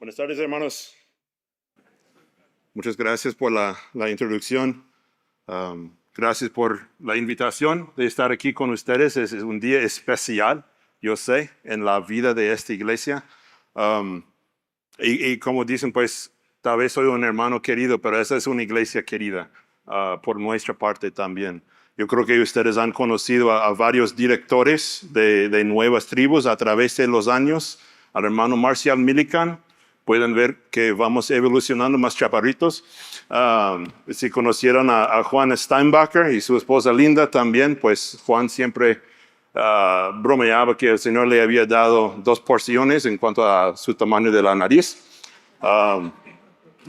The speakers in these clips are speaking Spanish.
Buenas tardes, hermanos. Muchas gracias por la introducción. Gracias por la invitación de estar aquí con ustedes. Es un día especial, yo sé, en la vida de esta iglesia. Y como dicen, pues, tal vez soy un hermano querido, pero esa es una iglesia querida por nuestra parte también. Yo creo que ustedes han conocido a varios directores de nuevas tribus a través de los años. Al hermano Marcial Millican. Pueden ver que vamos evolucionando más chaparritos. Si conocieron a Juan Steinbacher y su esposa Linda también, pues Juan siempre bromeaba que el Señor le había dado 2 porciones en cuanto a su tamaño de la nariz.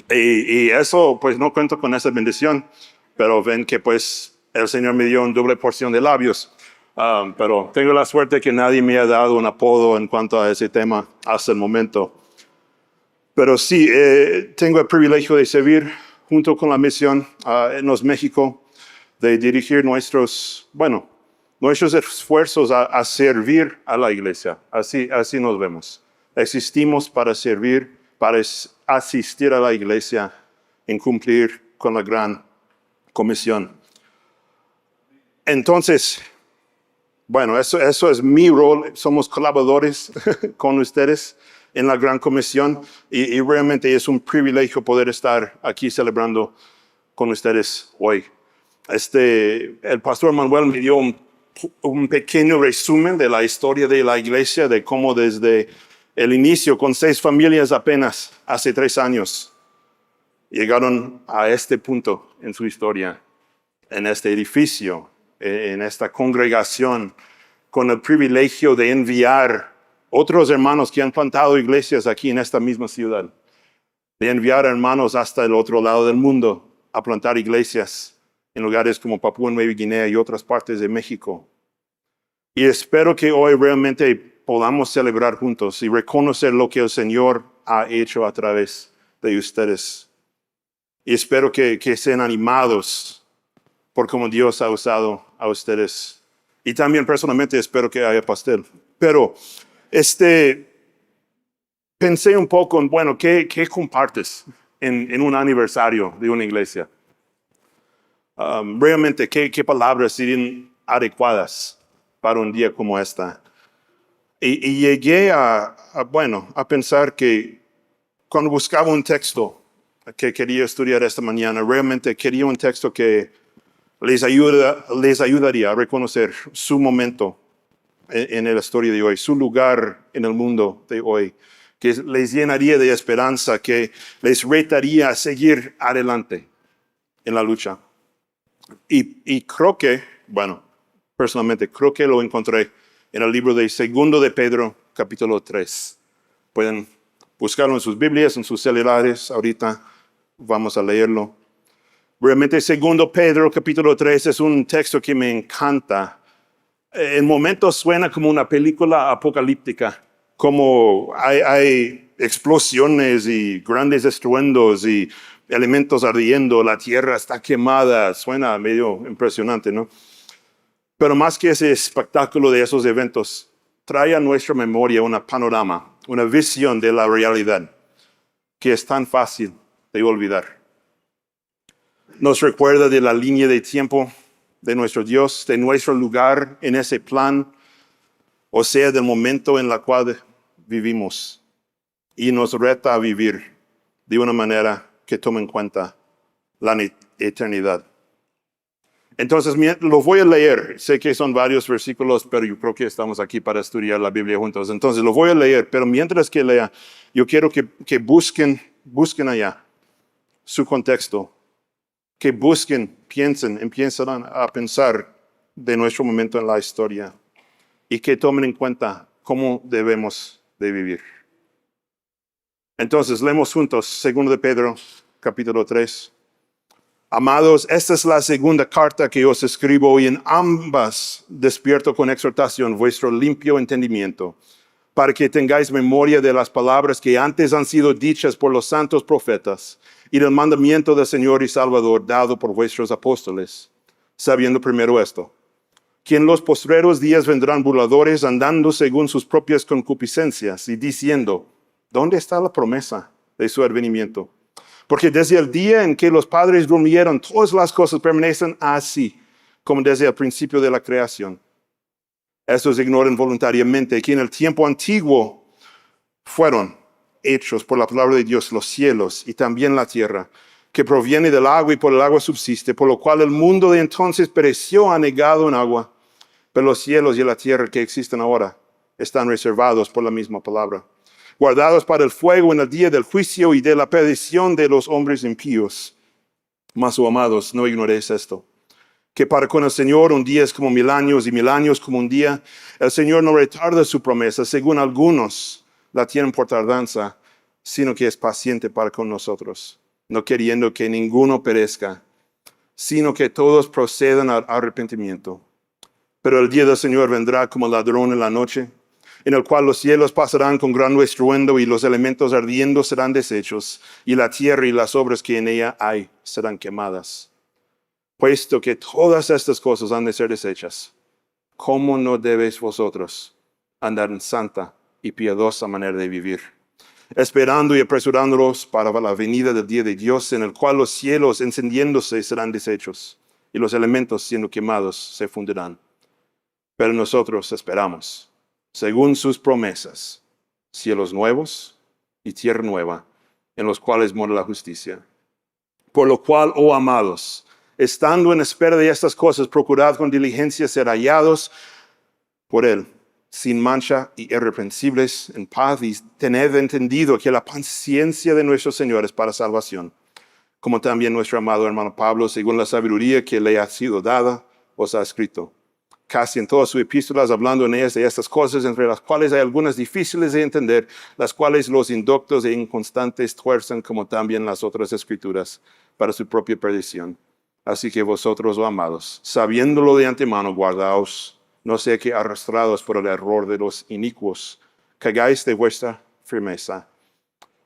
Y eso, pues no cuento con esa bendición, pero ven que pues el Señor me dio una doble porción de labios. Pero tengo la suerte que nadie me ha dado un apodo en cuanto a ese tema hasta el momento. Pero sí, tengo el privilegio de servir junto con la misión en los México, de dirigir nuestros esfuerzos a servir a la iglesia. Así nos vemos. Existimos para servir, para asistir a la iglesia en cumplir con la gran comisión. Entonces, bueno, eso es mi rol. Somos colaboradores con ustedes en la Gran Comisión y realmente es un privilegio poder estar aquí celebrando con ustedes hoy. El pastor Manuel me dio un pequeño resumen de la historia de la iglesia, de cómo desde el inicio, con 6 familias apenas, hace 3 años, llegaron a este punto en su historia, en este edificio, en esta congregación, con el privilegio de enviar otros hermanos que han plantado iglesias aquí en esta misma ciudad, de enviar hermanos hasta el otro lado del mundo a plantar iglesias en lugares como Papúa Nueva Guinea y otras partes de México. Y espero que hoy realmente podamos celebrar juntos y reconocer lo que el Señor ha hecho a través de ustedes. Y espero que sean animados por cómo Dios ha usado a ustedes. Y también personalmente espero que haya pastel. Pero pensé un poco en, bueno, ¿qué compartes en un aniversario de una iglesia? Realmente, ¿qué palabras serían adecuadas para un día como esta? Y llegué a pensar que cuando buscaba un texto que quería estudiar esta mañana, realmente quería un texto que les ayudaría a reconocer su momento en la historia de hoy, su lugar en el mundo de hoy, que les llenaría de esperanza, que les retaría a seguir adelante en la lucha. Y creo que, personalmente creo que lo encontré en el libro de 2 de Pedro, capítulo 3. Pueden buscarlo en sus Biblias, en sus celulares, ahorita vamos a leerlo. Realmente 2 Pedro, capítulo 3 es un texto que me encanta. En momentos suena como una película apocalíptica, como hay explosiones y grandes estruendos y elementos ardiendo, la tierra está quemada, suena medio impresionante, ¿no? Pero más que ese espectáculo de esos eventos, trae a nuestra memoria una panorama, una visión de la realidad que es tan fácil de olvidar. Nos recuerda de la línea de tiempo de nuestro Dios, de nuestro lugar en ese plan, o sea, del momento en el cual vivimos, y nos reta a vivir de una manera que tome en cuenta la eternidad. Entonces, lo voy a leer. Sé que son varios versículos, pero yo creo que estamos aquí para estudiar la Biblia juntos. Entonces, lo voy a leer, pero mientras que lea, yo quiero que busquen allá su contexto, que empiecen a pensar de nuestro momento en la historia y que tomen en cuenta cómo debemos de vivir. Entonces, leemos juntos 2 de Pedro, capítulo 3. Amados, esta es la segunda carta que os escribo y en ambas despierto con exhortación vuestro limpio entendimiento, para que tengáis memoria de las palabras que antes han sido dichas por los santos profetas y del mandamiento del Señor y Salvador dado por vuestros apóstoles, sabiendo primero esto, que en los postreros días vendrán burladores andando según sus propias concupiscencias y diciendo, ¿Dónde está la promesa de su advenimiento? Porque desde el día en que los padres durmieron, todas las cosas permanecen así, como desde el principio de la creación. Estos ignoran voluntariamente que en el tiempo antiguo fueron hechos por la palabra de Dios los cielos y también la tierra, que proviene del agua y por el agua subsiste, por lo cual el mundo de entonces pereció anegado en agua, pero los cielos y la tierra que existen ahora están reservados por la misma palabra, guardados para el fuego en el día del juicio y de la perdición de los hombres impíos. Mas, oh amados, no ignoréis esto, que para con el Señor un día es como 1000 años y 1000 años como un día. El Señor no retarda su promesa, según algunos la tienen por tardanza, sino que es paciente para con nosotros, no queriendo que ninguno perezca, sino que todos procedan al arrepentimiento. Pero el día del Señor vendrá como ladrón en la noche, en el cual los cielos pasarán con gran estruendo y los elementos ardiendo serán deshechos, y la tierra y las obras que en ella hay serán quemadas. Puesto que todas estas cosas han de ser deshechas, ¿cómo no debéis vosotros andar en santa y piadosa manera de vivir, esperando y apresurándolos para la venida del día de Dios, en el cual los cielos encendiéndose serán deshechos, y los elementos siendo quemados se fundirán? Pero nosotros esperamos, según sus promesas, cielos nuevos y tierra nueva, en los cuales mora la justicia. Por lo cual, oh amados, estando en espera de estas cosas, procurad con diligencia ser hallados por Él, sin mancha y irreprensibles, en paz, y tened entendido que la paciencia de nuestro Señor es para salvación, como también nuestro amado hermano Pablo, según la sabiduría que le ha sido dada, os ha escrito. Casi en todas sus epístolas, hablando en ellas de estas cosas, entre las cuales hay algunas difíciles de entender, las cuales los indoctos e inconstantes tuercen, como también las otras escrituras, para su propia perdición. Así que vosotros, oh amados, sabiéndolo de antemano, guardaos, no sea que arrastrados por el error de los inicuos, caigáis de vuestra firmeza.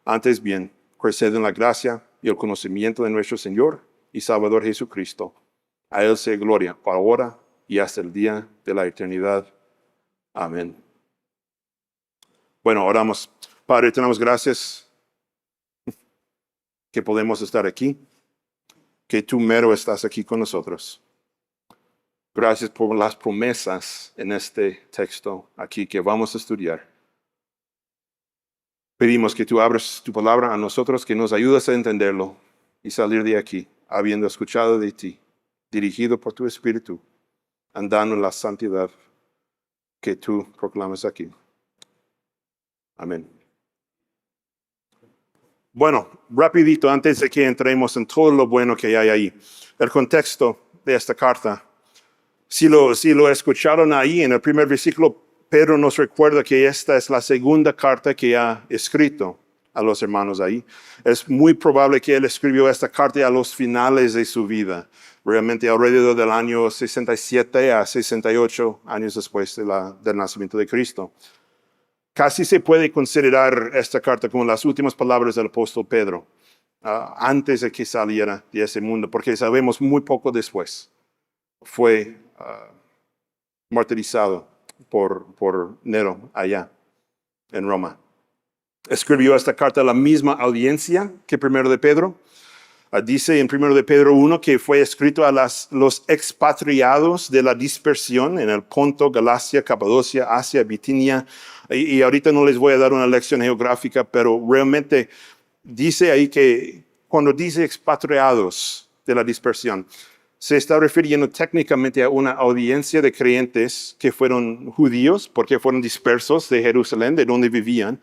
Antes bien, creced en la gracia y el conocimiento de nuestro Señor y Salvador Jesucristo. A Él sea gloria, ahora y hasta el día de la eternidad. Amén. Bueno, oramos. Padre, te damos gracias que podemos estar aquí, que tú mero estás aquí con nosotros. Gracias por las promesas en este texto aquí que vamos a estudiar. Pedimos que tú abras tu palabra a nosotros, que nos ayudes a entenderlo y salir de aquí, habiendo escuchado de ti, dirigido por tu Espíritu, andando en la santidad que tú proclamas aquí. Amén. Bueno, rapidito, antes de que entremos en todo lo bueno que hay ahí. El contexto de esta carta. Si lo escucharon ahí en el primer versículo, Pedro nos recuerda que esta es la segunda carta que ha escrito a los hermanos ahí. Es muy probable que él escribió esta carta a los finales de su vida, realmente alrededor del año 67 a 68 años después del nacimiento de Cristo. Casi se puede considerar esta carta como las últimas palabras del apóstol Pedro, antes de que saliera de ese mundo, porque sabemos muy poco después. Fue martirizado por Nero allá en Roma. Escribió esta carta a la misma audiencia que primero de Pedro. Dice en primero de Pedro 1 que fue escrito a los expatriados de la dispersión en el Ponto, Galacia, Capadocia, Asia, Bitinia. Y ahorita no les voy a dar una lección geográfica, pero realmente dice ahí que cuando dice expatriados de la dispersión, se está refiriendo técnicamente a una audiencia de creyentes que fueron judíos, porque fueron dispersos de Jerusalén, de donde vivían,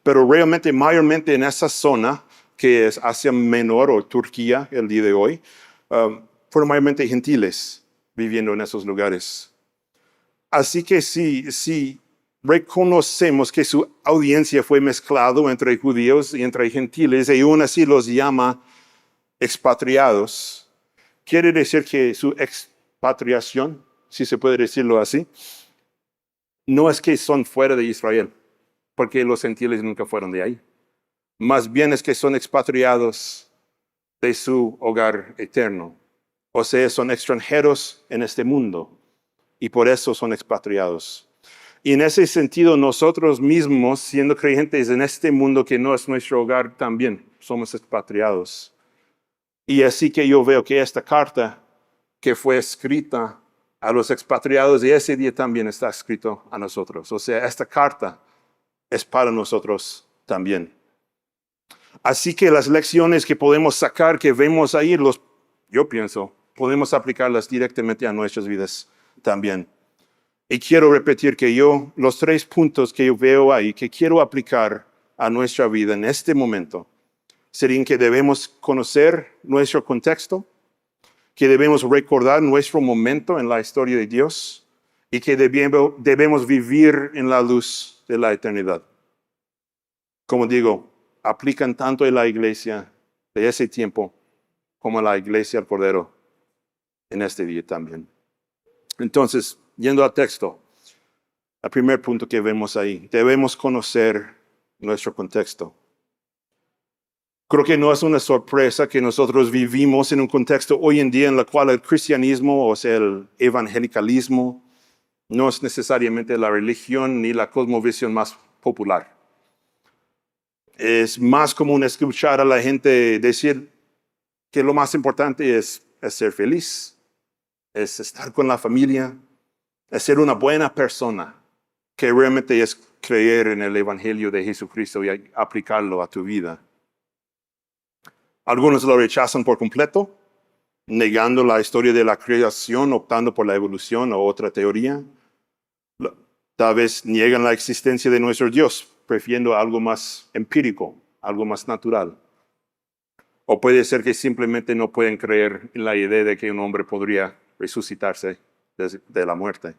pero realmente mayormente en esa zona, que es Asia Menor o Turquía el día de hoy, fueron mayormente gentiles viviendo en esos lugares. Así que si reconocemos que su audiencia fue mezclado entre judíos y entre gentiles, y aún así los llama expatriados, quiere decir que su expatriación, si se puede decirlo así, no es que son fuera de Israel, porque los gentiles nunca fueron de ahí. Más bien es que son expatriados de su hogar eterno. O sea, son extranjeros en este mundo y por eso son expatriados. Y en ese sentido, nosotros mismos, siendo creyentes en este mundo que no es nuestro hogar, también somos expatriados. Y así que yo veo que esta carta que fue escrita a los expatriados de ese día también está escrito a nosotros. O sea, esta carta es para nosotros también. Así que las lecciones que podemos sacar, que vemos ahí, yo pienso, podemos aplicarlas directamente a nuestras vidas también. Y quiero repetir que los 3 puntos que yo veo ahí, que quiero aplicar a nuestra vida en este momento, serían que debemos conocer nuestro contexto, que debemos recordar nuestro momento en la historia de Dios y que debemos vivir en la luz de la eternidad. Como digo, aplican tanto en la iglesia de ese tiempo como en la iglesia del Cordero en este día también. Entonces, yendo al texto, el primer punto que vemos ahí, debemos conocer nuestro contexto. Creo que no es una sorpresa que nosotros vivimos en un contexto hoy en día en el cual el cristianismo, o sea, el evangelicalismo, no es necesariamente la religión ni la cosmovisión más popular. Es más común escuchar a la gente decir que lo más importante es ser feliz, es estar con la familia, es ser una buena persona, que realmente es creer en el Evangelio de Jesucristo y aplicarlo a tu vida. Algunos lo rechazan por completo, negando la historia de la creación, optando por la evolución o otra teoría. Tal vez niegan la existencia de nuestro Dios, prefiriendo algo más empírico, algo más natural. O puede ser que simplemente no pueden creer en la idea de que un hombre podría resucitarse de la muerte.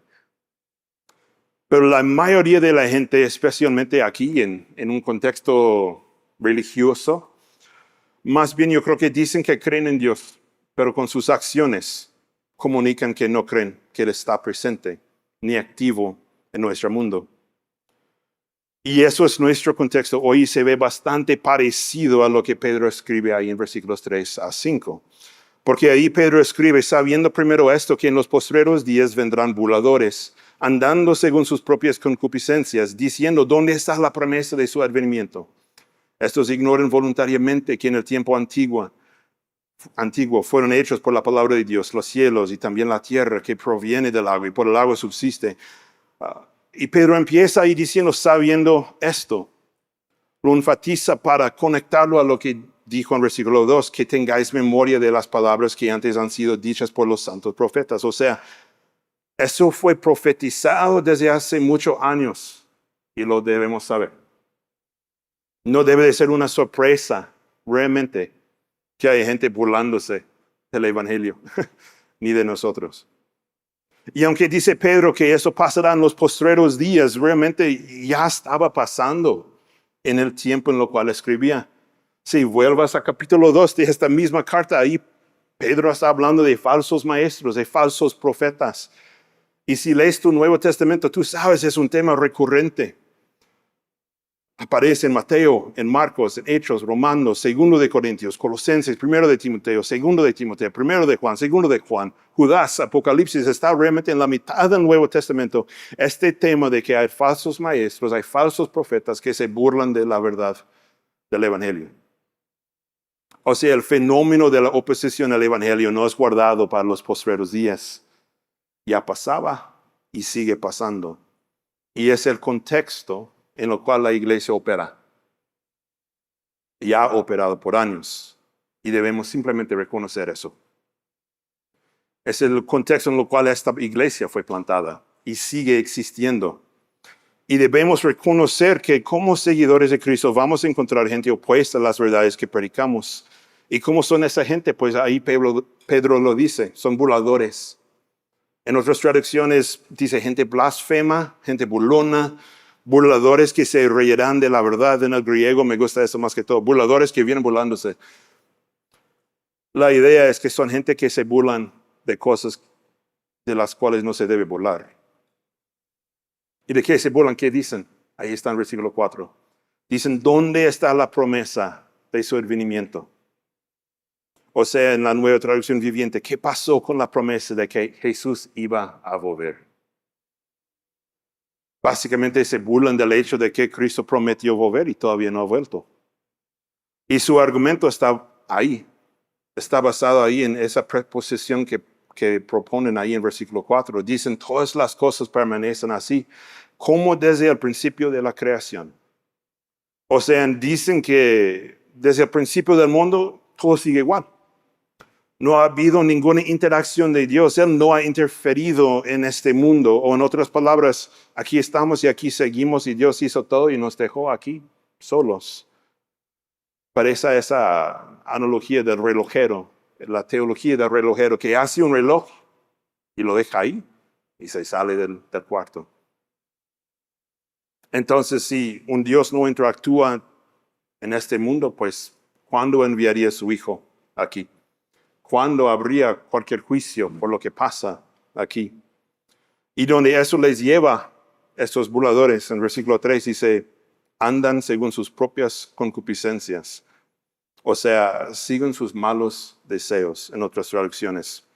Pero la mayoría de la gente, especialmente aquí en un contexto religioso, más bien yo creo que dicen que creen en Dios, pero con sus acciones comunican que no creen que Él está presente ni activo en nuestro mundo. Y eso es nuestro contexto. Hoy se ve bastante parecido a lo que Pedro escribe ahí en versículos 3 a 5. Porque ahí Pedro escribe, sabiendo primero esto, que en los postreros días vendrán burladores, andando según sus propias concupiscencias, diciendo, ¿dónde está la promesa de su advenimiento? Estos ignoran voluntariamente que en el tiempo antiguo fueron hechos por la palabra de Dios los cielos y también la tierra que proviene del agua y por el agua subsiste. Y Pedro empieza ahí diciendo, sabiendo esto, lo enfatiza para conectarlo a lo que dijo en versículo 2, que tengáis memoria de las palabras que antes han sido dichas por los santos profetas. O sea, eso fue profetizado desde hace muchos años y lo debemos saber. No debe de ser una sorpresa, realmente, que hay gente burlándose del Evangelio, ni de nosotros. Y aunque dice Pedro que eso pasará en los postreros días, realmente ya estaba pasando en el tiempo en lo cual escribía. Si vuelvas a capítulo 2 de esta misma carta, ahí Pedro está hablando de falsos maestros, de falsos profetas. Y si lees tu Nuevo Testamento, tú sabes, es un tema recurrente. Aparece en Mateo, en Marcos, en Hechos, Romanos, 2 de Corintios, Colosenses, 1 de Timoteo, 2 de Timoteo, 1 de Juan, 2 de Juan, Judas, Apocalipsis, está realmente en la mitad del Nuevo Testamento. Este tema de que hay falsos maestros, hay falsos profetas que se burlan de la verdad del Evangelio. O sea, el fenómeno de la oposición al Evangelio no es guardado para los postreros días. Ya pasaba y sigue pasando. Y es el contexto en lo cual la iglesia opera. Ya ha operado por años y debemos simplemente reconocer eso. Es el contexto en el cual esta iglesia fue plantada y sigue existiendo. Y debemos reconocer que como seguidores de Cristo vamos a encontrar gente opuesta a las verdades que predicamos. ¿Y cómo son esa gente? Pues ahí Pedro lo dice, son burladores. En otras traducciones dice gente blasfema, gente burlona, burladores que se reirán de la verdad. En el griego me gusta eso más que todo, burladores que vienen burlándose. La idea es que son gente que se burlan de cosas de las cuales no se debe burlar. ¿Y de qué se burlan? ¿Qué dicen? Ahí está en versículo 4. Dicen, ¿dónde está la promesa de su advenimiento? O sea, en la Nueva Traducción Viviente, ¿qué pasó con la promesa de que Jesús iba a volver? Básicamente se burlan del hecho de que Cristo prometió volver y todavía no ha vuelto. Y su argumento está ahí. Está basado ahí en esa preposición que proponen ahí en versículo 4. Dicen, todas las cosas permanecen así, como desde el principio de la creación. O sea, dicen que desde el principio del mundo todo sigue igual. No ha habido ninguna interacción de Dios. Él no ha interferido en este mundo. O en otras palabras, aquí estamos y aquí seguimos y Dios hizo todo y nos dejó aquí solos. Parece esa analogía del relojero, la teología del relojero que hace un reloj y lo deja ahí y se sale del cuarto. Entonces, si un Dios no interactúa en este mundo, pues, ¿cuándo enviaría a su Hijo aquí? ¿Cuándo habría cualquier juicio por lo que pasa aquí? Y donde eso les lleva a estos burladores, en versículo 3 dice, andan según sus propias concupiscencias. O sea, siguen sus malos deseos, en otras traducciones.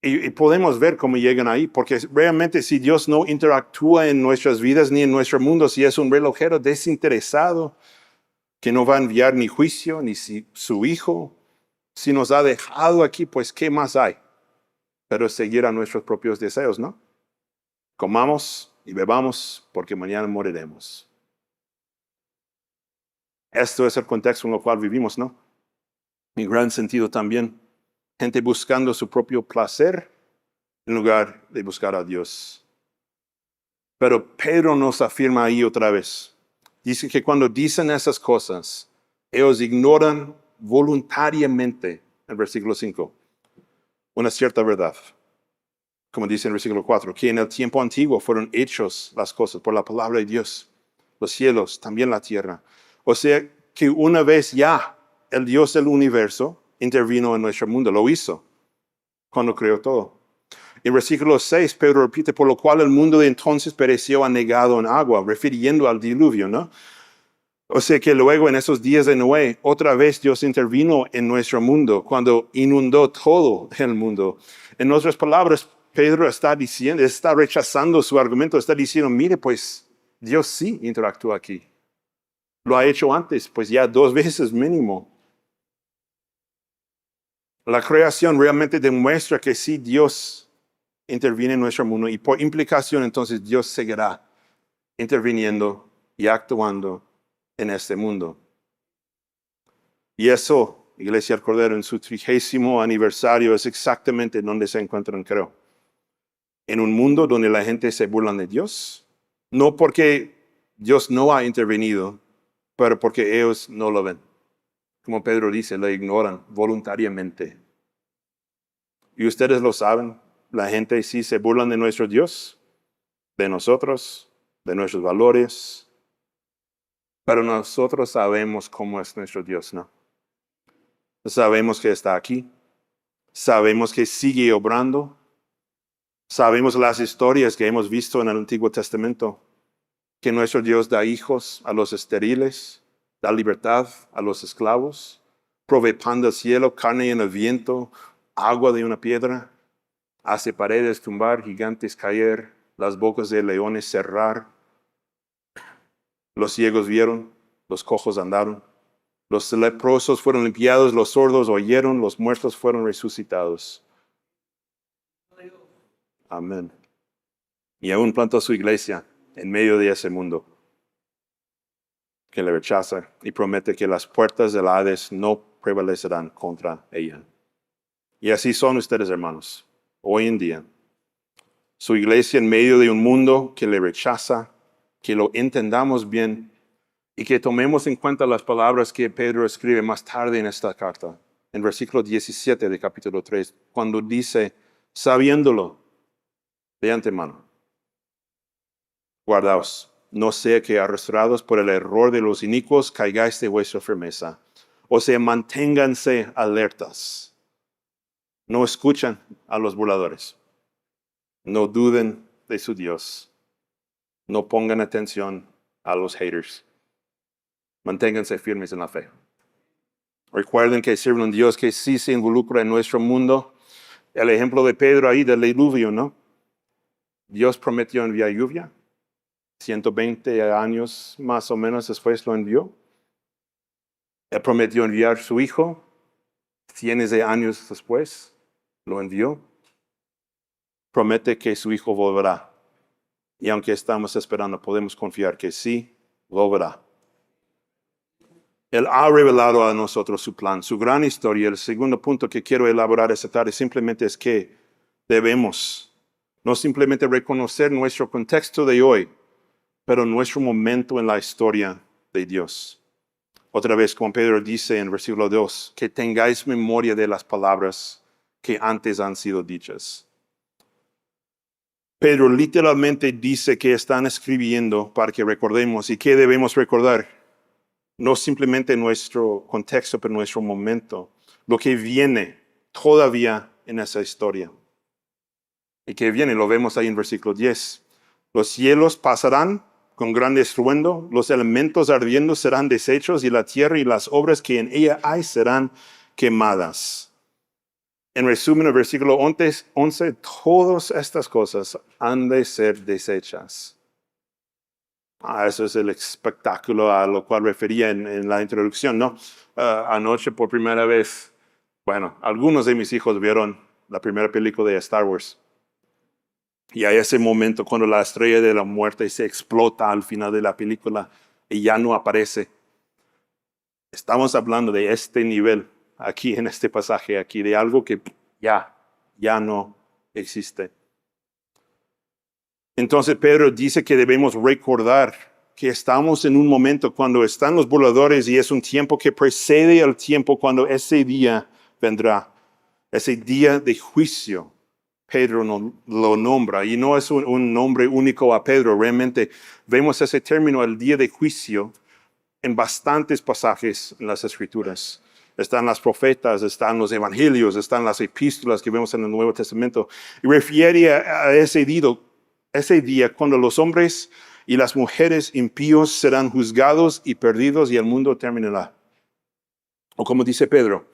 Y podemos ver cómo llegan ahí, porque realmente si Dios no interactúa en nuestras vidas ni en nuestro mundo, si es un relojero desinteresado, que no va a enviar ni juicio, ni su Hijo, si nos ha dejado aquí, pues ¿qué más hay? Pero seguir a nuestros propios deseos, ¿no? Comamos y bebamos, porque mañana moriremos. Esto es el contexto en el cual vivimos, ¿no? En gran sentido también. Gente buscando su propio placer en lugar de buscar a Dios. Pero Pedro nos afirma ahí otra vez. Dice que cuando dicen esas cosas, ellos ignoran voluntariamente, en versículo 5, una cierta verdad. Como dice en el versículo 4, que en el tiempo antiguo fueron hechos las cosas por la palabra de Dios, los cielos, también la tierra. O sea, que una vez ya el Dios del universo intervino en nuestro mundo, lo hizo cuando creó todo. En versículo 6, Pedro repite, por lo cual el mundo de entonces pereció anegado en agua, refiriendo al diluvio, ¿no? O sea que luego en esos días de Noé, otra vez Dios intervino en nuestro mundo cuando inundó todo el mundo. En otras palabras, Pedro está diciendo, está rechazando su argumento, está diciendo, mire, pues Dios sí interactúa aquí. Lo ha hecho antes, pues ya 2 veces mínimo. La creación realmente demuestra que sí Dios interviene en nuestro mundo y por implicación entonces Dios seguirá interviniendo y actuando en este mundo. Y eso, Iglesia del Cordero, en su 30º aniversario es exactamente donde se encuentran, creo. En un mundo donde la gente se burla de Dios, no porque Dios no ha intervenido, pero porque ellos no lo ven. Como Pedro dice, lo ignoran voluntariamente. Y ustedes lo saben, la gente sí se burla de nuestro Dios, de nosotros, de nuestros valores, pero nosotros sabemos cómo es nuestro Dios, ¿no? Sabemos que está aquí, sabemos que sigue obrando, sabemos las historias que hemos visto en el Antiguo Testamento, que nuestro Dios da hijos a los estériles, da libertad a los esclavos, provee pan del cielo, carne en el viento, agua de una piedra, hace paredes tumbar, gigantes caer, las bocas de leones cerrar. Los ciegos vieron, los cojos andaron, los leprosos fueron limpiados, los sordos oyeron, los muertos fueron resucitados. Amén. Y aún plantó su iglesia en medio de ese mundo que le rechaza y promete que las puertas del Hades no prevalecerán contra ella. Y así son ustedes, hermanos, hoy en día. Su iglesia en medio de un mundo que le rechaza, que lo entendamos bien y que tomemos en cuenta las palabras que Pedro escribe más tarde en esta carta, en versículo 17 de capítulo 3, cuando dice, sabiéndolo de antemano, guardaos, no sea que arrastrados por el error de los inicuos caigáis de vuestra firmeza. O sea, manténganse alertas. No escuchan a los burladores. No duden de su Dios. No pongan atención a los haters. Manténganse firmes en la fe. Recuerden que sirven a un Dios que sí se involucra en nuestro mundo. El ejemplo de Pedro ahí del diluvio, ¿no? Dios prometió enviar lluvia. 120 años más o menos después lo envió. Él prometió enviar su hijo. Cientos de años después lo envió. Promete que su hijo volverá. Y aunque estamos esperando, podemos confiar que sí, volverá. Él ha revelado a nosotros su plan, su gran historia. El segundo punto que quiero elaborar esta tarde simplemente es que debemos no simplemente reconocer nuestro contexto de hoy, pero nuestro momento en la historia de Dios. Otra vez, como Pedro dice en versículo 2, que tengáis memoria de las palabras que antes han sido dichas. Pedro literalmente dice que están escribiendo para que recordemos. ¿Y qué debemos recordar? No simplemente nuestro contexto, pero nuestro momento. Lo que viene todavía en esa historia. Y que viene, lo vemos ahí en versículo 10. Los cielos pasarán con gran estruendo, los elementos ardiendo serán deshechos y la tierra y las obras que en ella hay serán quemadas. En resumen, el versículo 11, todas estas cosas han de ser deshechas. Eso es el espectáculo a lo cual refería en la introducción, ¿no? Anoche por primera vez, bueno, algunos de mis hijos vieron la primera película de Star Wars. Y hay ese momento cuando la estrella de la muerte se explota al final de la película y ya no aparece. Estamos hablando de este nivel aquí en este pasaje aquí, de algo que ya no existe. Entonces Pedro dice que debemos recordar que estamos en un momento cuando están los burladores y es un tiempo que precede al tiempo cuando ese día vendrá, ese día de juicio. Pedro lo nombra y no es un nombre único a Pedro. Realmente vemos ese término, el día de juicio, en bastantes pasajes en las Escrituras. Están las profetas, están los evangelios, están las epístolas que vemos en el Nuevo Testamento. Y refiere a ese día cuando los hombres y las mujeres impíos serán juzgados y perdidos y el mundo terminará. O como dice Pedro,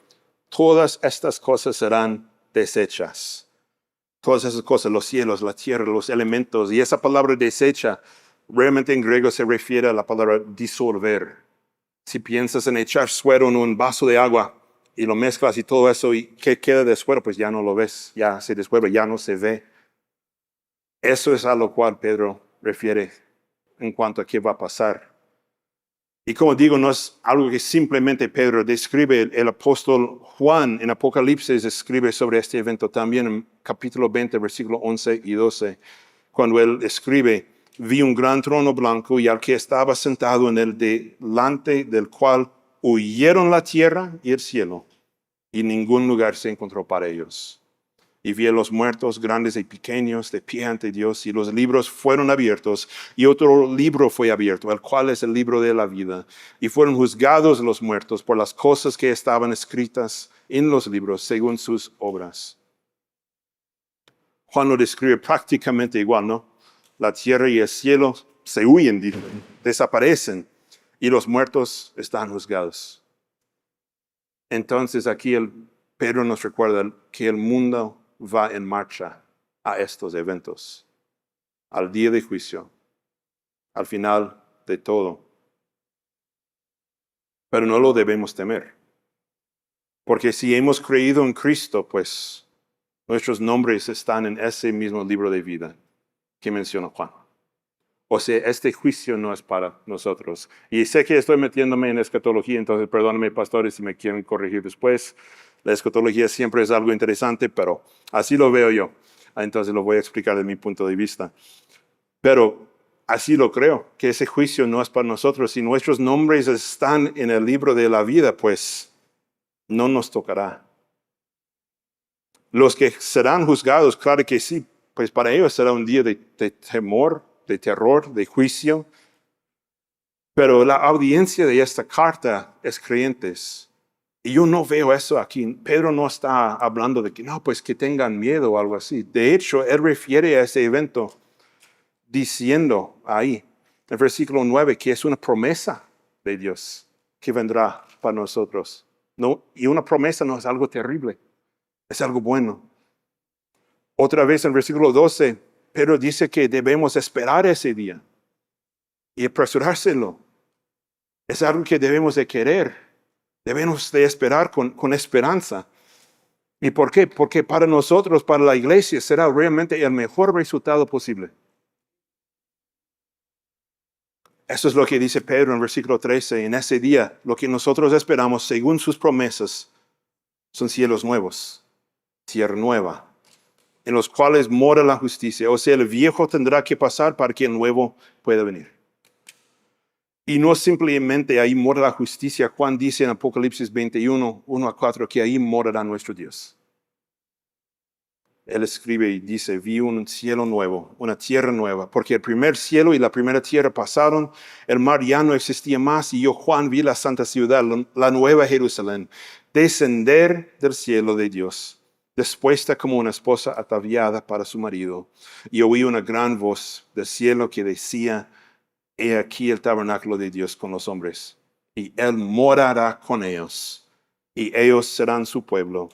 todas estas cosas serán deshechas. Todas esas cosas, los cielos, la tierra, los elementos. Y esa palabra deshecha, realmente en griego se refiere a la palabra disolver. Si piensas en echar suero en un vaso de agua y lo mezclas y todo eso, ¿y qué queda de suero? Pues ya no lo ves, ya se disuelve, ya no se ve. Eso es a lo cual Pedro refiere en cuanto a qué va a pasar. Y como digo, no es algo que simplemente Pedro describe. El apóstol Juan en Apocalipsis escribe sobre este evento también en capítulo 20, versículo 11 y 12. Cuando él escribe, vi un gran trono blanco y al que estaba sentado en él, delante del cual huyeron la tierra y el cielo, y ningún lugar se encontró para ellos. Y vi a los muertos, grandes y pequeños, de pie ante Dios, y los libros fueron abiertos, y otro libro fue abierto, el cual es el libro de la vida. Y fueron juzgados los muertos por las cosas que estaban escritas en los libros, según sus obras. Juan lo describe prácticamente igual, ¿no? La tierra y el cielo se huyen, desaparecen, y los muertos están juzgados. Entonces aquí Pedro nos recuerda que el mundo va en marcha a estos eventos, al día de juicio, al final de todo. Pero no lo debemos temer, porque si hemos creído en Cristo, pues nuestros nombres están en ese mismo libro de vida que menciona Juan. O sea, este juicio no es para nosotros. Y sé que estoy metiéndome en escatología, entonces perdónenme, pastores, si me quieren corregir después. La escatología siempre es algo interesante, pero así lo veo yo. Entonces lo voy a explicar de mi punto de vista. Pero así lo creo, que ese juicio no es para nosotros. Si nuestros nombres están en el libro de la vida, pues no nos tocará. Los que serán juzgados, claro que sí, pues para ellos será un día de temor, de terror, de juicio. Pero la audiencia de esta carta es creyentes. Y yo no veo eso aquí. Pedro no está hablando de que no, pues que tengan miedo o algo así. De hecho, él refiere a ese evento diciendo ahí, en el versículo 9, que es una promesa de Dios que vendrá para nosotros. No, y una promesa no es algo terrible, es algo bueno. Otra vez en el versículo 12, Pero dice que debemos esperar ese día y apresurárselo. Es algo que debemos de querer. Debemos de esperar con esperanza. ¿Y por qué? Porque para nosotros, para la iglesia, será realmente el mejor resultado posible. Eso es lo que dice Pedro en versículo 13. En ese día, lo que nosotros esperamos, según sus promesas, son cielos nuevos, tierra nueva, en los cuales mora la justicia. O sea, el viejo tendrá que pasar para que el nuevo pueda venir. Y no simplemente ahí mora la justicia. Juan dice en Apocalipsis 21, 1-4, que ahí morará nuestro Dios. Él escribe y dice, vi un cielo nuevo, una tierra nueva, porque el primer cielo y la primera tierra pasaron, el mar ya no existía más, y yo, Juan, vi la santa ciudad, la nueva Jerusalén, descender del cielo de Dios, dispuesta como una esposa ataviada para su marido. Y oí una gran voz del cielo que decía, he aquí el tabernáculo de Dios con los hombres, y Él morará con ellos, y ellos serán su pueblo,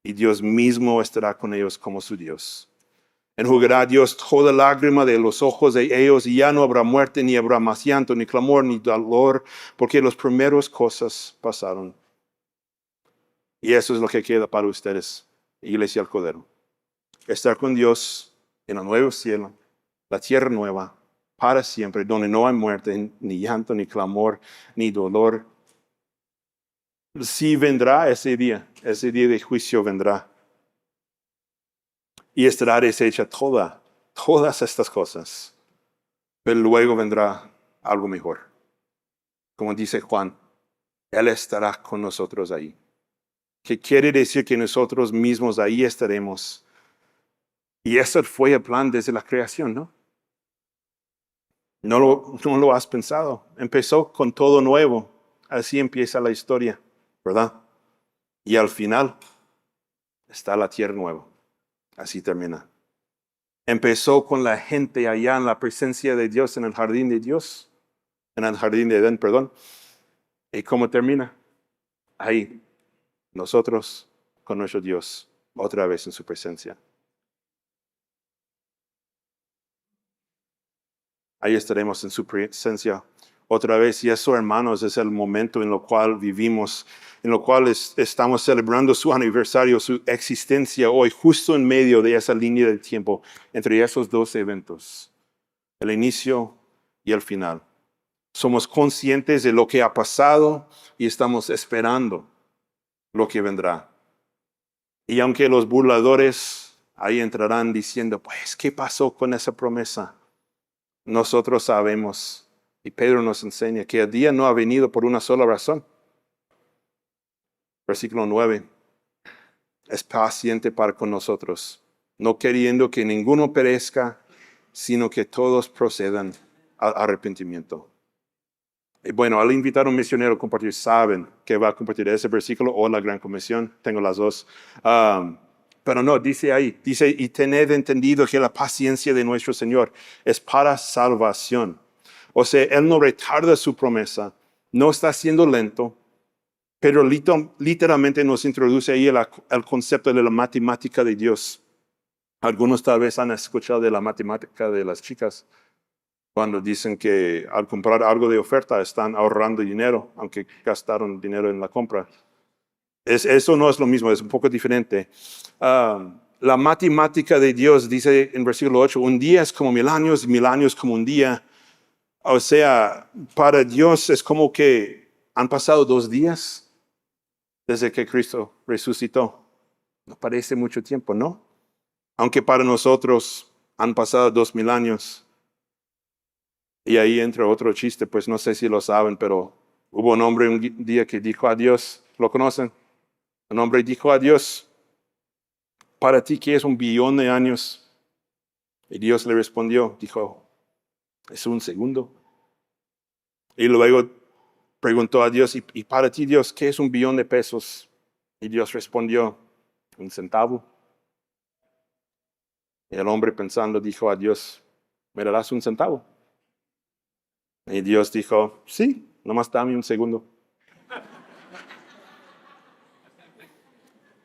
y Dios mismo estará con ellos como su Dios. Enjugará Dios toda lágrima de los ojos de ellos, y ya no habrá muerte, ni habrá más llanto, ni clamor, ni dolor, porque las primeras cosas pasaron. Y eso es lo que queda para ustedes, Iglesia del Cordero. Estar con Dios en el nuevo cielo, la tierra nueva, para siempre, donde no hay muerte, ni llanto, ni clamor, ni dolor. Sí vendrá ese día de juicio vendrá. Y estará deshecha todas estas cosas. Pero luego vendrá algo mejor. Como dice Juan, Él estará con nosotros ahí. Que quiere decir que nosotros mismos ahí estaremos. Y ese fue el plan desde la creación, ¿no? No lo has pensado. Empezó con todo nuevo. Así empieza la historia, ¿verdad? Y al final está la tierra nueva. Así termina. Empezó con la gente allá en la presencia de Dios, en el jardín de Dios, en el jardín de Edén, perdón. ¿Y cómo termina? Ahí, nosotros con nuestro Dios, otra vez en su presencia. Ahí estaremos en su presencia otra vez. Y eso, hermanos, es el momento en el cual vivimos, en el cual estamos celebrando su aniversario, su existencia hoy, justo en medio de esa línea de tiempo, entre esos dos eventos, el inicio y el final. Somos conscientes de lo que ha pasado y estamos esperando lo que vendrá. Y aunque los burladores ahí entrarán diciendo, pues, ¿qué pasó con esa promesa? Nosotros sabemos, y Pedro nos enseña, que el día no ha venido por una sola razón. Versículo 9. Es paciente para con nosotros, no queriendo que ninguno perezca, sino que todos procedan al arrepentimiento. Y bueno, al invitar a un misionero a compartir, saben que va a compartir ese versículo o la Gran Comisión. Tengo las dos. Pero no, dice ahí, dice, y tened entendido que la paciencia de nuestro Señor es para salvación. O sea, Él no retarda su promesa, no está siendo lento, pero literalmente nos introduce ahí el concepto de la matemática de Dios. Algunos tal vez han escuchado de la matemática de las chicas, cuando dicen que al comprar algo de oferta están ahorrando dinero, aunque gastaron dinero en la compra. Eso no es lo mismo, es un poco diferente. La matemática de Dios dice en versículo 8, un día es como 1000 años, 1000 años como un día. O sea, para Dios es como que han pasado 2 días desde que Cristo resucitó. No parece mucho tiempo, ¿no? Aunque para nosotros han pasado 2000 años. Y ahí entra otro chiste, pues no sé si lo saben, pero hubo un hombre un día que dijo a Dios, ¿lo conocen? Un hombre dijo a Dios, para ti, ¿qué es 1 billón de años? Y Dios le respondió, dijo, es un segundo. Y luego preguntó a Dios, ¿y para ti, Dios, qué es 1 billón de pesos? Y Dios respondió, 1 centavo. Y el hombre pensando dijo a Dios, ¿me darás 1 centavo? Y Dios dijo, sí, nomás dame 1 segundo.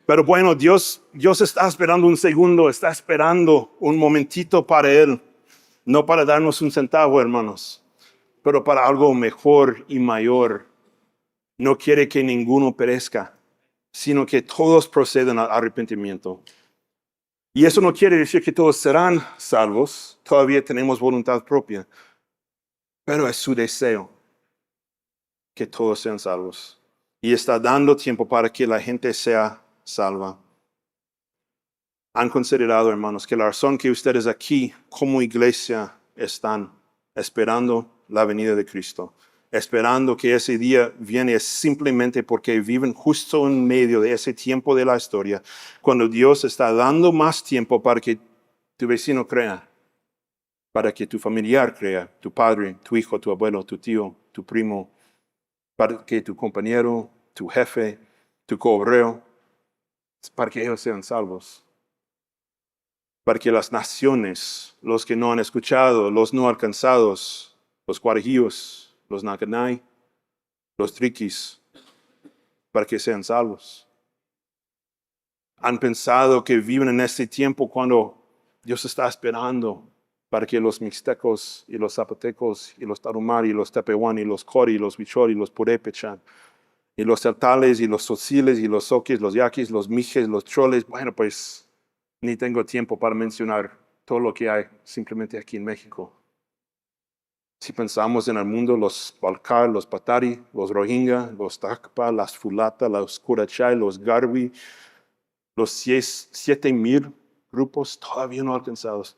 Pero bueno, Dios está esperando un segundo, está esperando un momentito para Él. No para darnos un centavo, hermanos, pero para algo mejor y mayor. No quiere que ninguno perezca, sino que todos procedan al arrepentimiento. Y eso no quiere decir que todos serán salvos. Todavía tenemos voluntad propia. Pero es su deseo que todos sean salvos. Y está dando tiempo para que la gente sea salva. ¿Han considerado, hermanos, que la razón que ustedes aquí como iglesia están esperando la venida de Cristo, esperando que ese día viene, es simplemente porque viven justo en medio de ese tiempo de la historia, cuando Dios está dando más tiempo para que tu vecino crea, para que tu familiar crea, tu padre, tu hijo, tu abuelo, tu tío, tu primo, para que tu compañero, tu jefe, tu coobrero, para que ellos sean salvos? Para que las naciones, los que no han escuchado, los no alcanzados, los guarajillos, los nacanay, los triquis, para que sean salvos. Han pensado que viven en este tiempo cuando Dios está esperando para que los mixtecos y los zapotecos y los tarumari y los tepehuan y los cori y los huichol y los purépechan y los celtales y los sociles y los soquis, los yaquis, los mijes, los choles, bueno, pues ni tengo tiempo para mencionar todo lo que hay simplemente aquí en México. Si pensamos en el mundo, los Balkar, los Patari, los Rohingya, los Takpa, las Fulata, los Kurachay, los Garbi, los 7,000 grupos todavía no alcanzados.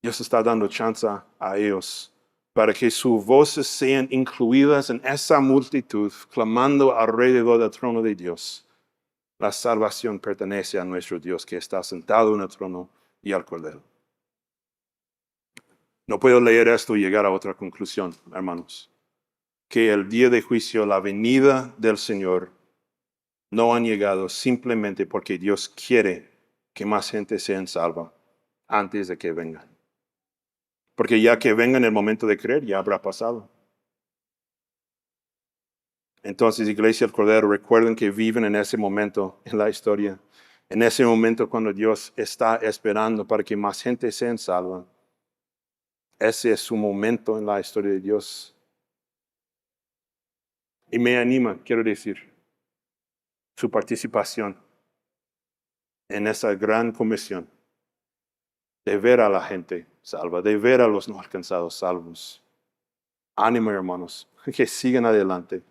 Dios está dando chance a ellos para que sus voces sean incluidas en esa multitud, clamando alrededor del trono de Dios. La salvación pertenece a nuestro Dios que está sentado en el trono y al Cordero. No puedo leer esto y llegar a otra conclusión, hermanos. Que el día de juicio, la venida del Señor, no han llegado simplemente porque Dios quiere que más gente sea salva antes de que vengan. Porque ya que venga en el momento de creer, ya habrá pasado. Entonces, Iglesia del Cordero, recuerden que viven en ese momento en la historia. En ese momento cuando Dios está esperando para que más gente sea salva. Ese es su momento en la historia de Dios. Y me anima, quiero decir, su participación en esa gran comisión de ver a la gente salva, de ver a los no alcanzados salvos. Ánimo, hermanos, que sigan adelante.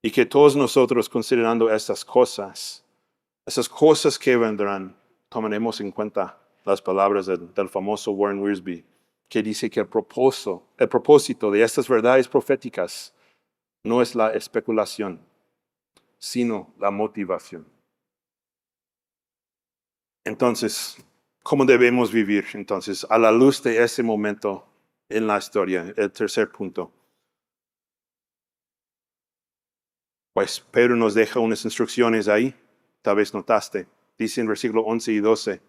Y que todos nosotros, considerando estas cosas que vendrán, tomaremos en cuenta las palabras del famoso Warren Wiersbe, que dice que el propósito de estas verdades proféticas no es la especulación, sino la motivación. Entonces, ¿cómo debemos vivir? Entonces, a la luz de ese momento en la historia, el tercer punto. Pues Pedro nos deja unas instrucciones ahí, tal vez notaste. Dice en versículo 11 y 12.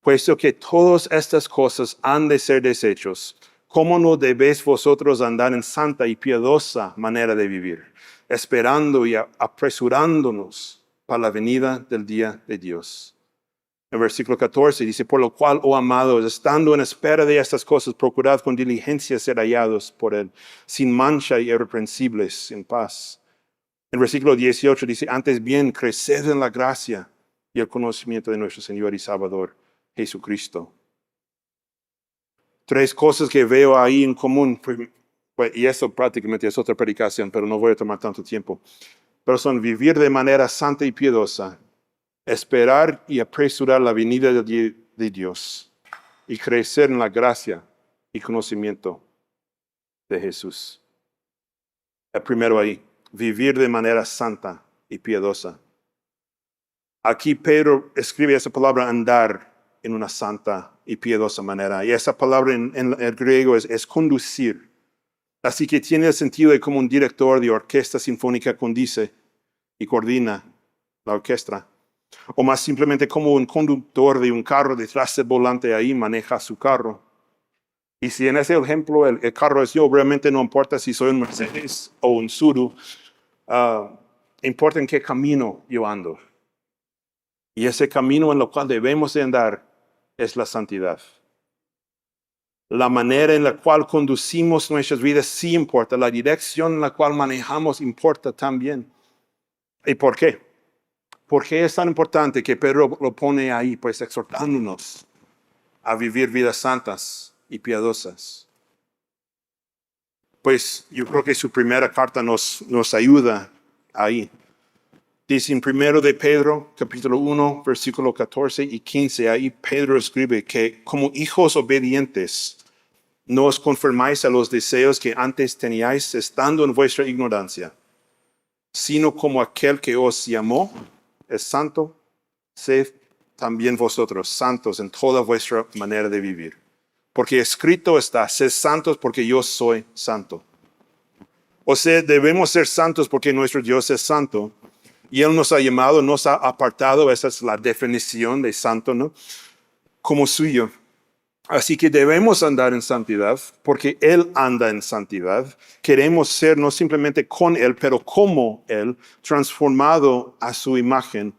Puesto que todas estas cosas han de ser deshechos, ¿cómo no debéis vosotros andar en santa y piadosa manera de vivir, esperando y apresurándonos para la venida del día de Dios? En versículo 14 dice, por lo cual, oh amados, estando en espera de estas cosas, procurad con diligencia ser hallados por Él, sin mancha y irreprensibles, en paz. En versículo 18 dice, antes bien, creced en la gracia y el conocimiento de nuestro Señor y Salvador, Jesucristo. Tres cosas que veo ahí en común, y eso prácticamente es otra predicación, pero no voy a tomar tanto tiempo. Pero son vivir de manera santa y piadosa, esperar y apresurar la venida de Dios y crecer en la gracia y conocimiento de Jesús. El primero ahí, vivir de manera santa y piadosa. Aquí Pedro escribe esa palabra andar en una santa y piadosa manera. Y esa palabra en el griego es conducir. Así que tiene el sentido de como un director de orquesta sinfónica conduce y coordina la orquesta. O más simplemente como un conductor de un carro detrás del volante ahí maneja su carro. Y si en ese ejemplo el carro es yo, realmente no importa si soy un Mercedes o un Subaru. importa en qué camino yo ando. Y ese camino en el cual debemos de andar es la santidad. La manera en la cual conducimos nuestras vidas sí importa. La dirección en la cual manejamos importa también. ¿Y por qué? ¿Por qué es tan importante que Pedro lo pone ahí? Pues exhortándonos a vivir vidas santas y piadosas. Pues yo creo que su primera carta nos ayuda ahí. Dice en 1 de Pedro, capítulo 1, versículo 14 y 15, ahí Pedro escribe que como hijos obedientes, no os conformáis a los deseos que antes teníais estando en vuestra ignorancia, sino como aquel que os llamó es santo, sed también vosotros santos en toda vuestra manera de vivir. Porque escrito está, sed santos porque yo soy santo. O sea, debemos ser santos porque nuestro Dios es santo. Y Él nos ha llamado, nos ha apartado, esa es la definición de santo, ¿no? Como suyo. Así que debemos andar en santidad, porque Él anda en santidad. Queremos ser no simplemente con Él, pero como Él, transformado a su imagen.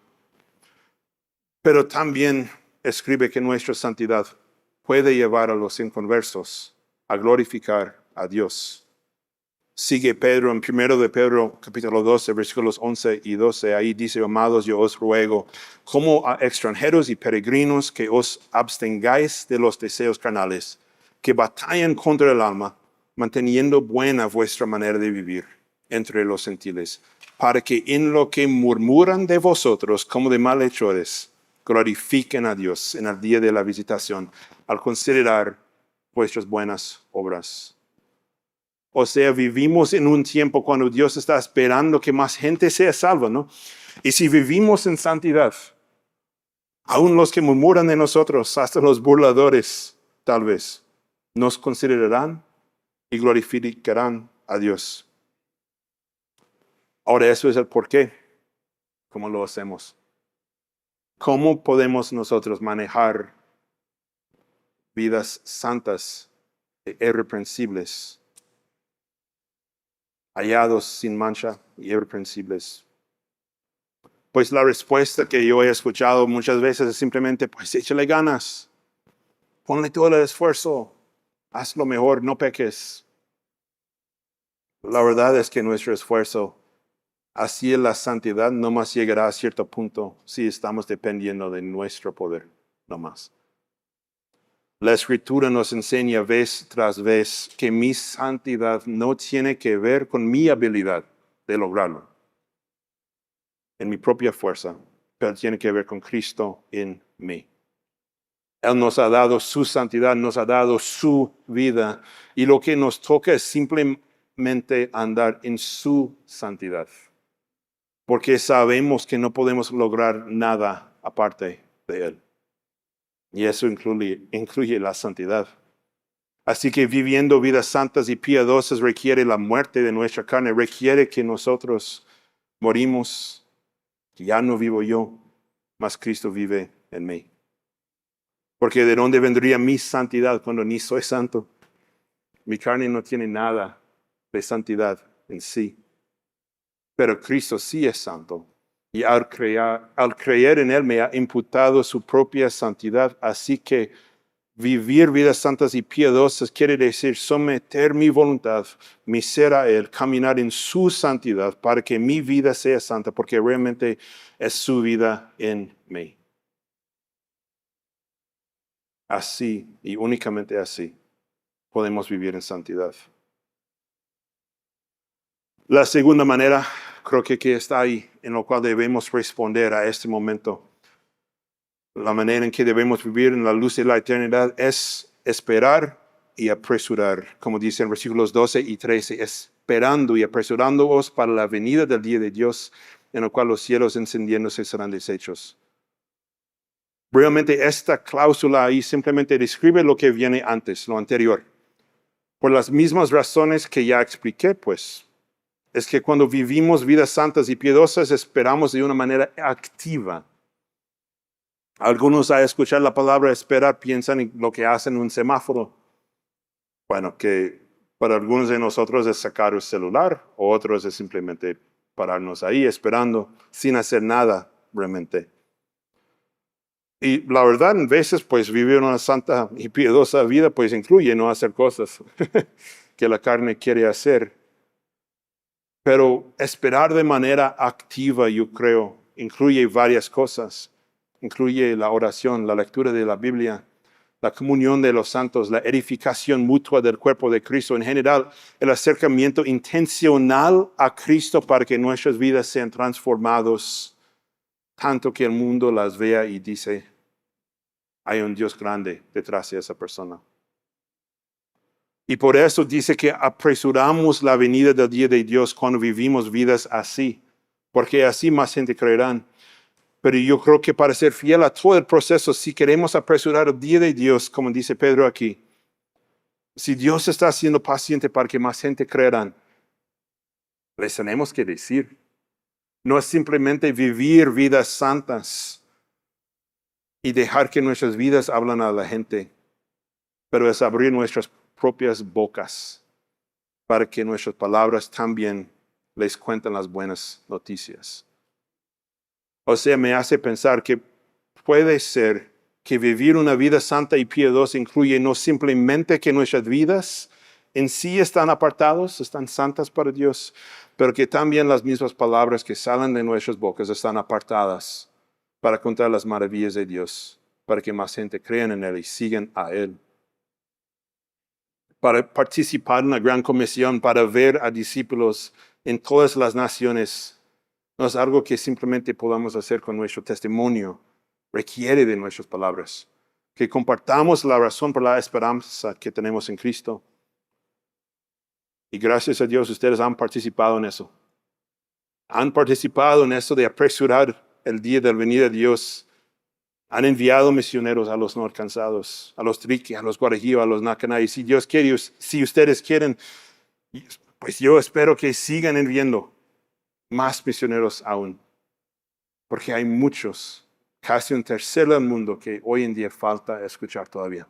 Pero también escribe que nuestra santidad puede llevar a los inconversos a glorificar a Dios. Sigue Pedro en 1 de Pedro, capítulo 12, versículos 11 y 12. Ahí dice, amados, yo os ruego, como a extranjeros y peregrinos, que os abstengáis de los deseos carnales, que batallan contra el alma, manteniendo buena vuestra manera de vivir entre los gentiles, para que en lo que murmuran de vosotros como de malhechores, glorifiquen a Dios en el día de la visitación, al considerar vuestras buenas obras. O sea, vivimos en un tiempo cuando Dios está esperando que más gente sea salva, ¿no? Y si vivimos en santidad, aún los que murmuran de nosotros, hasta los burladores, tal vez, nos considerarán y glorificarán a Dios. Ahora, eso es el por qué. ¿Cómo lo hacemos? ¿Cómo podemos nosotros manejar vidas santas e irreprensibles? Hallados sin mancha y irreprensibles. Pues la respuesta que yo he escuchado muchas veces es simplemente, pues échale ganas, ponle todo el esfuerzo, haz lo mejor, no peques. La verdad es que nuestro esfuerzo hacia la santidad no más llegará a cierto punto si estamos dependiendo de nuestro poder, no más. La Escritura nos enseña vez tras vez que mi santidad no tiene que ver con mi habilidad de lograrlo, en mi propia fuerza, pero tiene que ver con Cristo en mí. Él nos ha dado su santidad, nos ha dado su vida, y lo que nos toca es simplemente andar en su santidad, porque sabemos que no podemos lograr nada aparte de Él. Y eso incluye la santidad. Así que viviendo vidas santas y piadosas requiere la muerte de nuestra carne, requiere que nosotros morimos, que ya no vivo yo, mas Cristo vive en mí. Porque ¿de dónde vendría mi santidad cuando ni soy santo? Mi carne no tiene nada de santidad en sí. Pero Cristo sí es santo. Y al creer en Él me ha imputado su propia santidad. Así que vivir vidas santas y piadosas quiere decir someter mi voluntad, mi ser a Él, caminar en su santidad para que mi vida sea santa, porque realmente es su vida en mí. Así y únicamente así podemos vivir en santidad. La segunda manera, creo que está ahí, en lo cual debemos responder a este momento. La manera en que debemos vivir en la luz de la eternidad es esperar y apresurar, como dice en versículos 12 y 13, esperando y apresurándoos para la venida del día de Dios, en el cual los cielos encendiéndose serán deshechos. Realmente esta cláusula ahí simplemente describe lo que viene antes, lo anterior. Por las mismas razones que ya expliqué, pues, es que cuando vivimos vidas santas y piadosas, esperamos de una manera activa. Algunos al escuchar la palabra esperar piensan en lo que hacen un semáforo. Bueno, que para algunos de nosotros es sacar el celular, o otros es simplemente pararnos ahí esperando sin hacer nada realmente. Y la verdad, en veces, pues vivir una santa y piadosa vida, pues incluye no hacer cosas que la carne quiere hacer. Pero esperar de manera activa, yo creo, incluye varias cosas. Incluye la oración, la lectura de la Biblia, la comunión de los santos, la edificación mutua del cuerpo de Cristo. En general, el acercamiento intencional a Cristo para que nuestras vidas sean transformadas, tanto que el mundo las vea y dice, hay un Dios grande detrás de esa persona. Y por eso dice que apresuramos la venida del día de Dios cuando vivimos vidas así, porque así más gente creerán. Pero yo creo que para ser fiel a todo el proceso, si queremos apresurar el día de Dios, como dice Pedro aquí, si Dios está siendo paciente para que más gente creerán, les tenemos que decir. No es simplemente vivir vidas santas y dejar que nuestras vidas hablen a la gente, pero es abrir nuestras propias bocas para que nuestras palabras también les cuenten las buenas noticias. O sea, me hace pensar que puede ser que vivir una vida santa y piadosa incluye no simplemente que nuestras vidas en sí están apartados, están santas para Dios, pero que también las mismas palabras que salen de nuestras bocas están apartadas para contar las maravillas de Dios, para que más gente crean en Él y sigan a Él. Para participar en la gran comisión, para ver a discípulos en todas las naciones. No es algo que simplemente podamos hacer con nuestro testimonio. Requiere de nuestras palabras. Que compartamos la razón por la esperanza que tenemos en Cristo. Y gracias a Dios ustedes han participado en eso. Han participado en eso de apresurar el día de la venida de Dios. Han enviado misioneros a los no alcanzados, a los Triqui, a los Guarajillo, a los Nacanay. Si Dios quiere, si ustedes quieren, pues yo espero que sigan enviando más misioneros aún. Porque hay muchos, casi un tercio del mundo, que hoy en día falta escuchar todavía.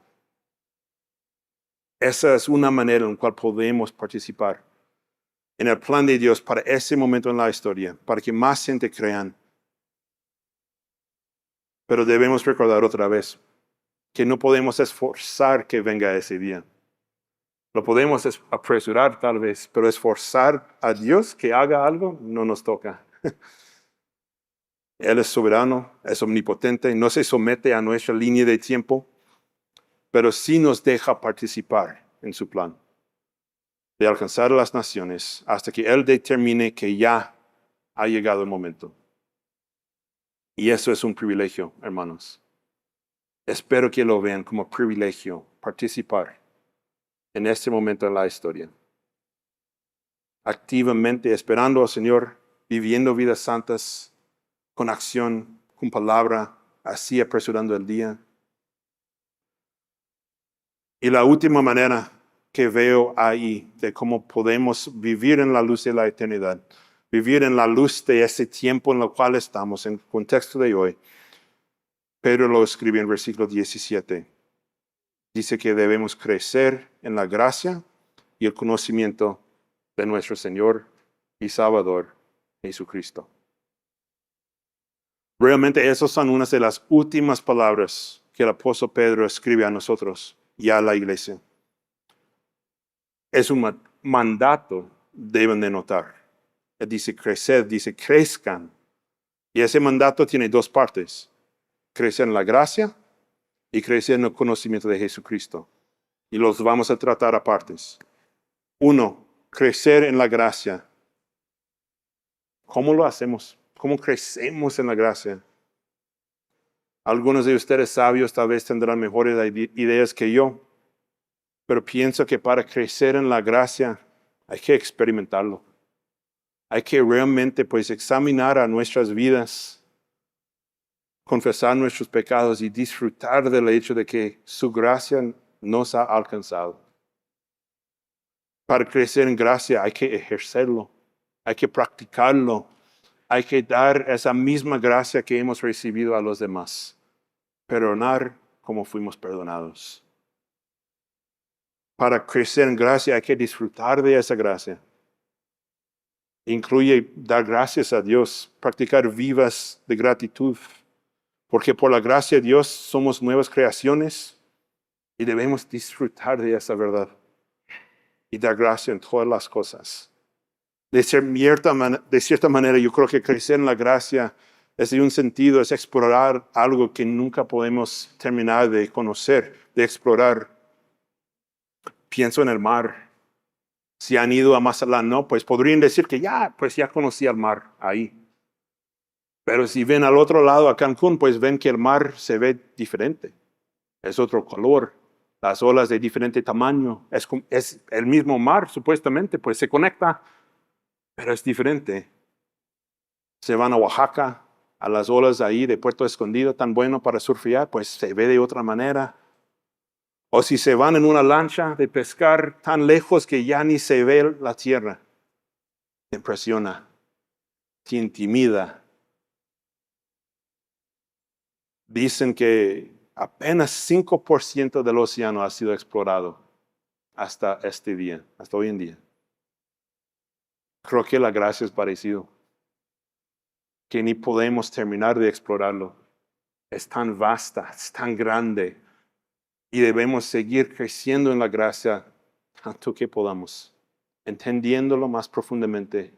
Esa es una manera en la cual podemos participar en el plan de Dios para ese momento en la historia, para que más gente crean. Pero debemos recordar otra vez que no podemos esforzar que venga ese día. Lo podemos apresurar tal vez, pero esforzar a Dios que haga algo no nos toca. Él es soberano, es omnipotente, no se somete a nuestra línea de tiempo, pero sí nos deja participar en su plan de alcanzar a las naciones hasta que Él determine que ya ha llegado el momento. Y eso es un privilegio, hermanos. Espero que lo vean como privilegio participar en este momento en la historia. Activamente esperando al Señor, viviendo vidas santas, con acción, con palabra, así apresurando el día. Y la última manera que veo ahí de cómo podemos vivir en la luz de la eternidad, vivir en la luz de ese tiempo en el cual estamos, en el contexto de hoy. Pedro lo escribe en versículo 17. Dice que debemos crecer en la gracia y el conocimiento de nuestro Señor y Salvador Jesucristo. Realmente esas son unas de las últimas palabras que el apóstol Pedro escribe a nosotros y a la iglesia. Es un mandato, deben de notar. Él dice crecer, dice crezcan. Y ese mandato tiene dos partes. Crecer en la gracia y crecer en el conocimiento de Jesucristo. Y los vamos a tratar a partes. Uno, crecer en la gracia. ¿Cómo lo hacemos? ¿Cómo crecemos en la gracia? Algunos de ustedes sabios tal vez tendrán mejores ideas que yo, pero pienso que para crecer en la gracia hay que experimentarlo. Hay que realmente pues examinar a nuestras vidas, confesar nuestros pecados y disfrutar del hecho de que su gracia nos ha alcanzado. Para crecer en gracia hay que ejercerlo, hay que practicarlo, hay que dar esa misma gracia que hemos recibido a los demás. Perdonar como fuimos perdonados. Para crecer en gracia hay que disfrutar de esa gracia. Incluye dar gracias a Dios, practicar vivas de gratitud, porque por la gracia de Dios somos nuevas creaciones y debemos disfrutar de esa verdad y dar gracias en todas las cosas. De cierta manera, yo creo que crecer en la gracia es de un sentido, es explorar algo que nunca podemos terminar de conocer, de explorar. Pienso en el mar. Si han ido a Mazatlán, no, pues podrían decir que ya conocí el mar ahí. Pero si ven al otro lado, a Cancún, pues ven que el mar se ve diferente. Es otro color, las olas de diferente tamaño. Es el mismo mar, supuestamente, pues se conecta, pero es diferente. Se van a Oaxaca, a las olas ahí de Puerto Escondido, tan bueno para surfear, pues se ve de otra manera. O si se van en una lancha de pescar tan lejos que ya ni se ve la tierra. Te impresiona, te intimida. Dicen que apenas 5% del océano ha sido explorado hasta este día, hasta hoy en día. Creo que la gracia es parecido, que ni podemos terminar de explorarlo. Es tan vasta, es tan grande, y debemos seguir creciendo en la gracia tanto que podamos, entendiéndolo más profundamente,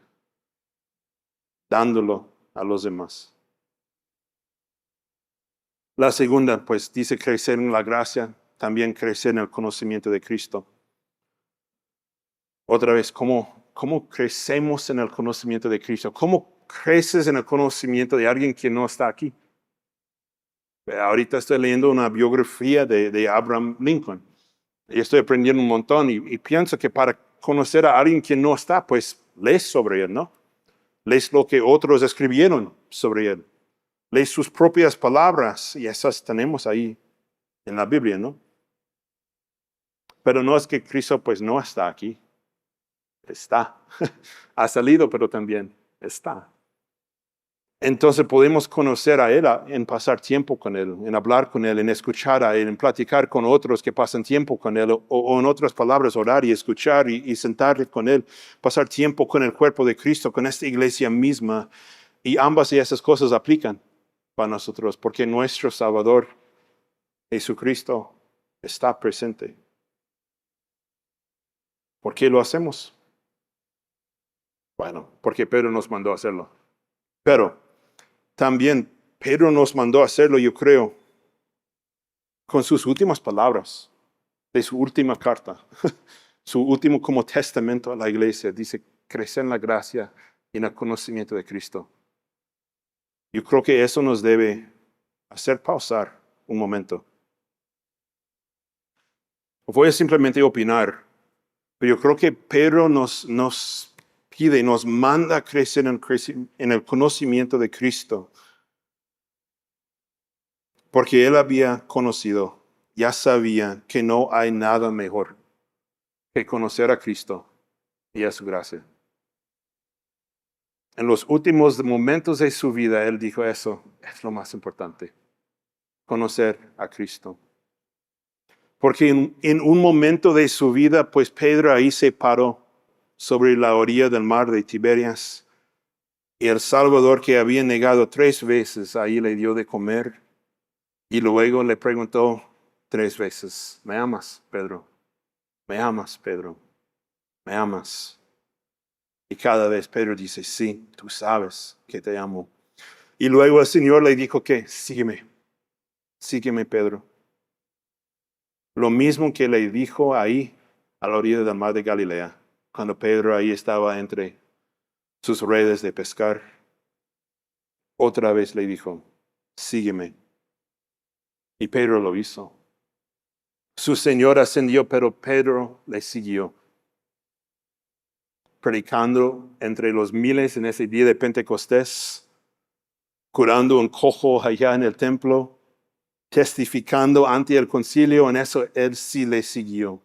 dándolo a los demás. La segunda, pues, dice crecer en la gracia, también crecer en el conocimiento de Cristo. Otra vez, ¿cómo crecemos en el conocimiento de Cristo? ¿Cómo creces en el conocimiento de alguien que no está aquí? Ahorita estoy leyendo una biografía de Abraham Lincoln. Y estoy aprendiendo un montón y pienso que para conocer a alguien que no está, pues lees sobre él, ¿no? Lees lo que otros escribieron sobre él. Lees sus propias palabras y esas tenemos ahí en la Biblia, ¿no? Pero no es que Cristo pues no está aquí. Está. Ha salido, pero también está. Entonces podemos conocer a Él en pasar tiempo con Él, en hablar con Él, en escuchar a Él, en platicar con otros que pasan tiempo con Él, o en otras palabras, orar y escuchar y sentarle con Él, pasar tiempo con el cuerpo de Cristo, con esta iglesia misma. Y ambas y esas cosas aplican para nosotros, porque nuestro Salvador, Jesucristo, está presente. ¿Por qué lo hacemos? Bueno, porque Pedro nos mandó a hacerlo. Pero también Pedro nos mandó a hacerlo, yo creo, con sus últimas palabras de su última carta, su último como testamento a la iglesia. Dice, crecer en la gracia y en el conocimiento de Cristo. Yo creo que eso nos debe hacer pausar un momento. Voy a simplemente opinar, pero yo creo que Pedro nos pide, nos manda a crecer en el conocimiento de Cristo. Porque él había conocido, ya sabía que no hay nada mejor que conocer a Cristo y a su gracia. En los últimos momentos de su vida, él dijo eso, es lo más importante, conocer a Cristo. Porque en un momento de su vida, pues Pedro ahí se paró sobre la orilla del mar de Tiberias, y el Salvador que había negado 3 veces, ahí le dio de comer, y luego le preguntó 3 veces, ¿me amas, Pedro? ¿Me amas, Pedro? ¿Me amas? Y cada vez Pedro dice, sí, tú sabes que te amo. Y luego el Señor le dijo que, sígueme, Pedro. Lo mismo que le dijo ahí a la orilla del mar de Galilea, cuando Pedro ahí estaba entre sus redes de pescar. Otra vez le dijo, sígueme. Y Pedro lo hizo. Su Señor ascendió, pero Pedro le siguió. Predicando entre los miles en ese día de Pentecostés, curando un cojo allá en el templo, testificando ante el concilio, en eso él sí le siguió.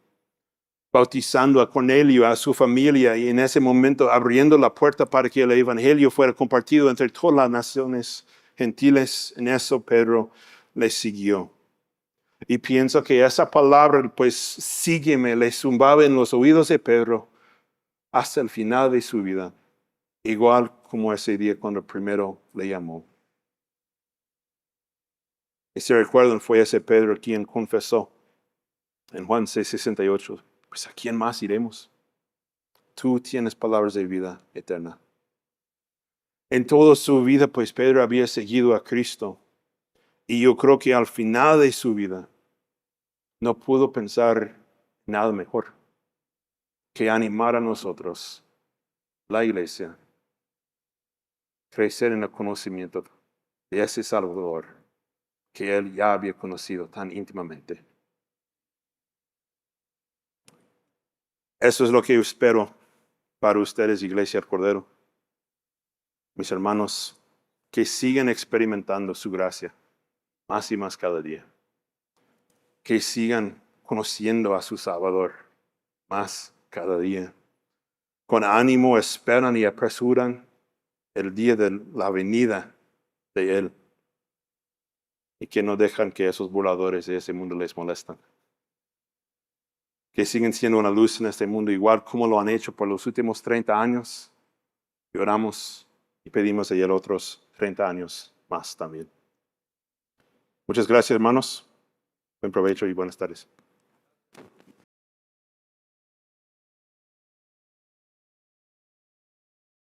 Bautizando a Cornelio, a su familia, y en ese momento abriendo la puerta para que el evangelio fuera compartido entre todas las naciones gentiles. En eso Pedro le siguió. Y pienso que esa palabra, pues sígueme, le zumbaba en los oídos de Pedro hasta el final de su vida. igual como ese día cuando primero le llamó. Y si recuerdan, fue ese Pedro quien confesó en Juan 6:68, pues ¿a quién más iremos? Tú tienes palabras de vida eterna. En toda su vida, pues Pedro había seguido a Cristo. Y yo creo que al final de su vida no pudo pensar nada mejor que animar a nosotros, la iglesia, crecer en el conocimiento de ese Salvador que él ya había conocido tan íntimamente. Eso es lo que yo espero para ustedes, Iglesia del Cordero. Mis hermanos, que sigan experimentando su gracia más y más cada día. Que sigan conociendo a su Salvador más cada día. Con ánimo esperan y apresuran el día de la venida de Él. Y que no dejan que esos burladores de ese mundo les molestan. Que siguen siendo una luz en este mundo igual como lo han hecho por los últimos 30 años. Y oramos y pedimos a Él otros 30 años más también. Muchas gracias, hermanos. Buen provecho y buenas tardes.